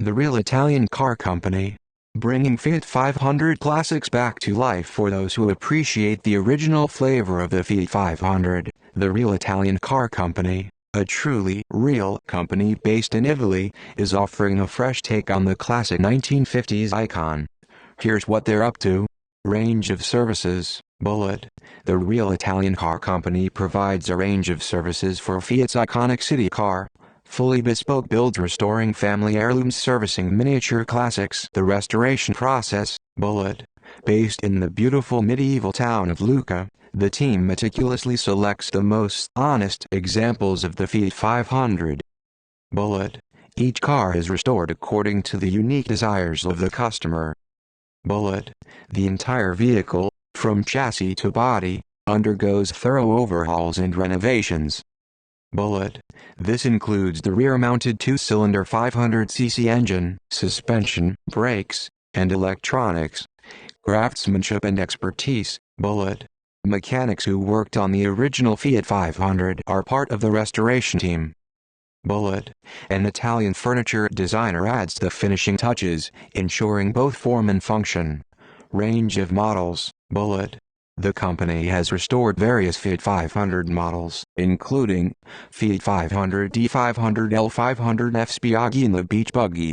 the real Italian car company, bringing Fiat 500 classics back to life for those who appreciate the original flavor of the Fiat 500. The real Italian car company, a truly real company based in Italy, is offering a fresh take on the classic 1950s icon. Here's what they're up to. Range of services. Bullet. The real Italian car company provides a range of services for Fiat's iconic city car. Fully bespoke builds restoring family heirlooms, servicing miniature classics. The restoration process. Bullet. Based in the beautiful medieval town of Lucca, the team meticulously selects the most honest examples of the Fiat 500. Bullet. Each car is restored according to the unique desires of the customer. Bullet. The entire vehicle, from chassis to body, undergoes thorough overhauls and renovations. Bullet. This includes the rear-mounted 2-cylinder 500cc engine, suspension, brakes, and electronics. Craftsmanship and expertise. Bullet. Mechanics who worked on the original Fiat 500 are part of the restoration team. Bullet. An Italian furniture designer adds the finishing touches, ensuring both form and function. Range of models. Bullet. The company has restored various Fiat 500 models, including Fiat 500D, 500L, 500F Spiaggi and the Beach Buggy.